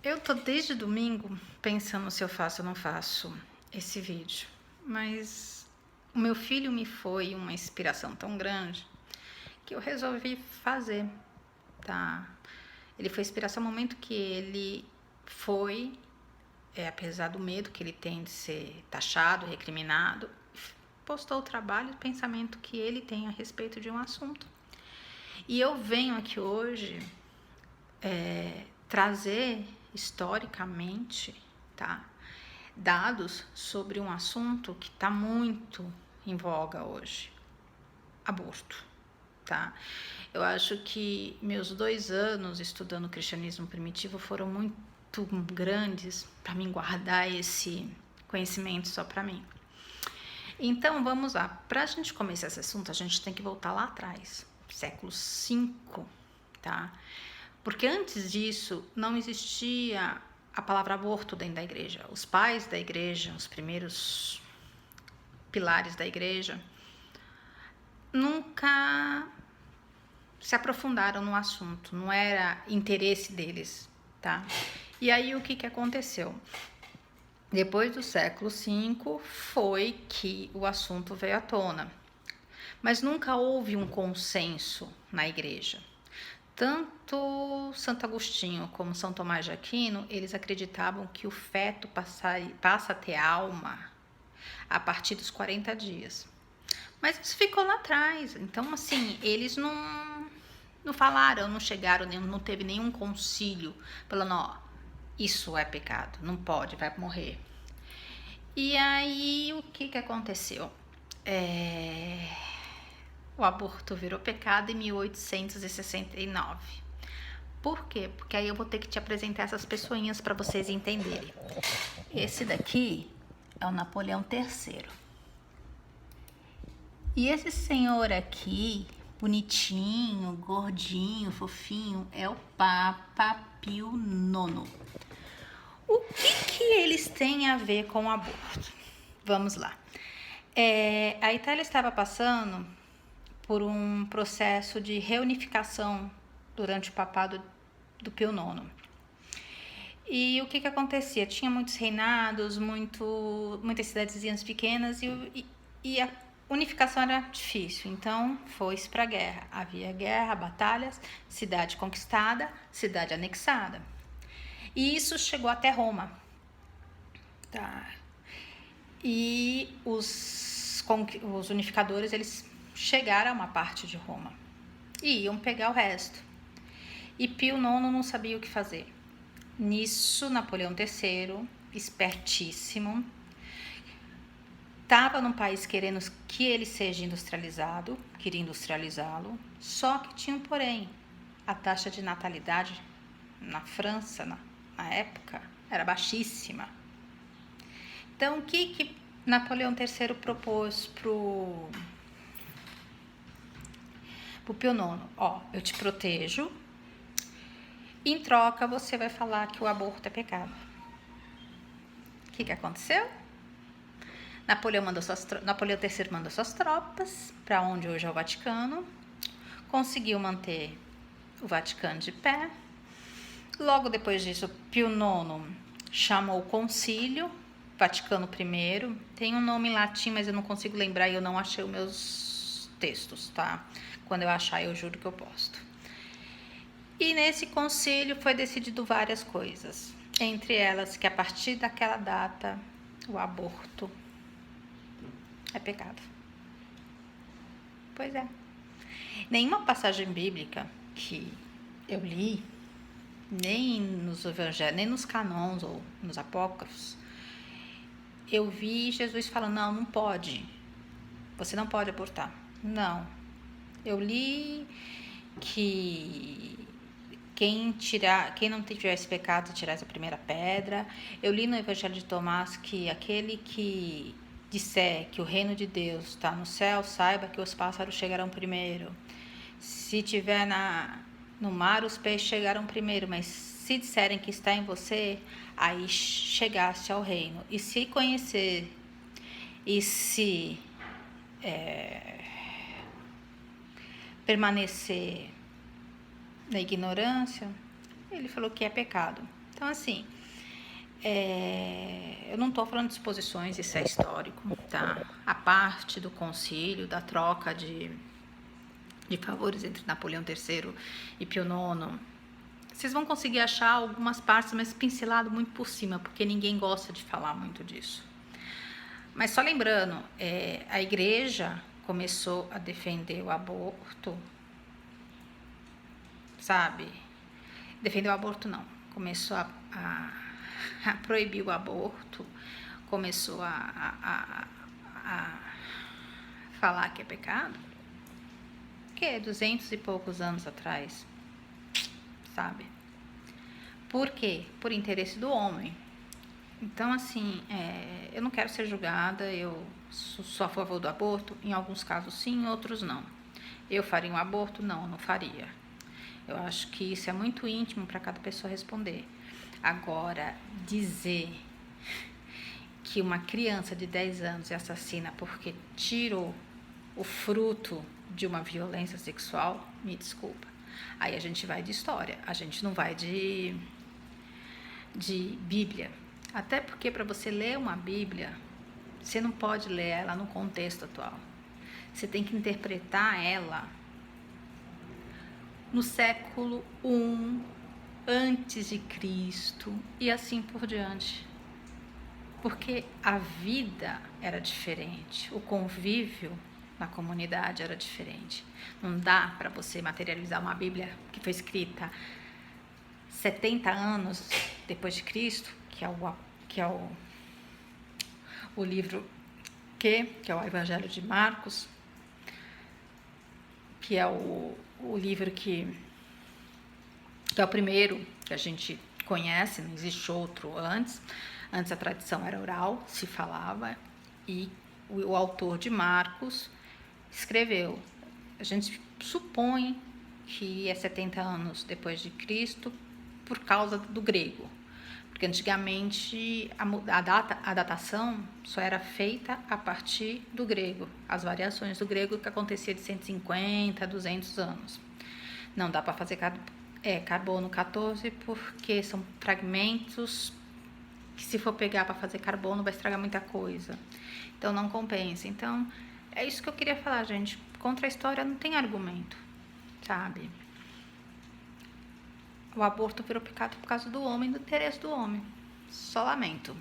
Eu tô desde domingo pensando se eu faço ou não faço esse vídeo, mas o meu filho me foi uma inspiração tão grande que eu resolvi fazer, tá? Ele foi inspiração no momento que ele foi, apesar do medo que ele tem de ser taxado, recriminado, postou o trabalho e o pensamento que ele tem a respeito de um assunto. E eu venho aqui hoje trazer historicamente, tá, dados sobre um assunto que está muito em voga hoje: aborto, tá? Eu acho que meus 2 anos estudando o cristianismo primitivo foram muito grandes para mim guardar esse conhecimento só para mim. Então vamos lá, para a gente começar esse assunto a gente tem que voltar lá atrás, século V, tá? Porque antes disso não existia a palavra aborto dentro da igreja. Os pais da igreja, os primeiros pilares da igreja, nunca se aprofundaram no assunto, não era interesse deles, tá? E aí o que aconteceu? Depois do século V foi que o assunto veio à tona, mas nunca houve um consenso na igreja. Tanto Santo Agostinho como São Tomás de Aquino, eles acreditavam que o feto passa a ter alma a partir dos 40 dias. Mas isso ficou lá atrás. Então, assim, eles não falaram, não chegaram, não teve nenhum concílio falando, ó, isso é pecado, não pode, vai morrer. E aí, o que aconteceu? O aborto virou pecado em 1869. Por quê? Porque aí eu vou ter que te apresentar essas pessoinhas para vocês entenderem. Esse daqui é o Napoleão III. E esse senhor aqui, bonitinho, gordinho, fofinho, é o Papa Pio IX. O que eles têm a ver com o aborto? Vamos lá. A Itália estava passando por um processo de reunificação durante o papado do Pio IX. E o que acontecia? Tinha muitos reinados, muitas cidadezinhas pequenas e a unificação era difícil. Então foi-se para a guerra. Havia guerra, batalhas, cidade conquistada, cidade anexada. E isso chegou até Roma. Tá. E os unificadores, eles chegaram a uma parte de Roma e iam pegar o resto. E Pio IX não sabia o que fazer. Nisso, Napoleão III, espertíssimo, estava num país querendo que ele seja industrializado, queria industrializá-lo, só que tinha um porém. A taxa de natalidade na França, na época, era baixíssima. Então, o que Napoleão III propôs pro Pio IX? Ó, eu te protejo, em troca você vai falar que o aborto é pecado. O que aconteceu? Napoleão III mandou suas tropas para onde hoje é o Vaticano, conseguiu manter o Vaticano de pé. Logo depois disso, Pio IX chamou o concílio, Vaticano I, tem um nome em latim, mas eu não consigo lembrar e eu não achei os meus textos, tá? Quando eu achar, eu juro que eu posto. E nesse concílio foi decidido várias coisas, entre elas que a partir daquela data o aborto é pecado. Pois é. Nenhuma passagem bíblica que eu li, nem nos evangelhos, nem nos canons ou nos apócrifos, eu vi Jesus falando, não pode. Você não pode abortar. Não. Eu li que quem não tivesse pecado, tirasse a primeira pedra. Eu li no Evangelho de Tomás que aquele que disser que o reino de Deus está no céu, saiba que os pássaros chegarão primeiro. Se tiver no mar, os peixes chegarão primeiro, mas se disserem que está em você, aí chegaste ao reino. E se conhecer e se permanecer na ignorância, ele falou que é pecado. Então, assim, eu não estou falando de suposições, isso é histórico, tá? A parte do concílio, da troca de favores entre Napoleão III e Pio IX, vocês vão conseguir achar algumas partes, mas pincelado muito por cima, porque ninguém gosta de falar muito disso. Mas só lembrando, a igreja começou a defender o aborto, sabe? Defender o aborto não, começou a proibir o aborto, começou a falar que é pecado, que 200 e poucos anos atrás, sabe? Por quê? Por interesse do homem. Então, assim, eu não quero ser julgada, eu sou a favor do aborto, em alguns casos sim, em outros não. Eu faria um aborto? Não, não faria. Eu acho que isso é muito íntimo para cada pessoa responder. Agora, dizer que uma criança de 10 anos é assassina porque tirou o fruto de uma violência sexual, me desculpa. Aí a gente vai de história, a gente não vai de Bíblia. Até porque para você ler uma Bíblia, você não pode ler ela no contexto atual. Você tem que interpretar ela no século I antes de Cristo e assim por diante. Porque a vida era diferente, o convívio na comunidade era diferente. Não dá para você materializar uma Bíblia que foi escrita 70 anos depois de Cristo, que é o livro que é o Evangelho de Marcos, que é o livro que é o primeiro que a gente conhece, não existe outro antes. Antes a tradição era oral, se falava, e o autor de Marcos escreveu. A gente supõe que é 70 anos depois de Cristo por causa do grego. Porque antigamente a datação só era feita a partir do grego. As variações do grego que acontecia de 150 a 200 anos. Não dá para fazer carbono 14 porque são fragmentos que se for pegar para fazer carbono vai estragar muita coisa. Então não compensa. Então é isso que eu queria falar, gente. Contra a história não tem argumento, sabe? O aborto virou pecado por causa do homem, do interesse do homem. Só lamento.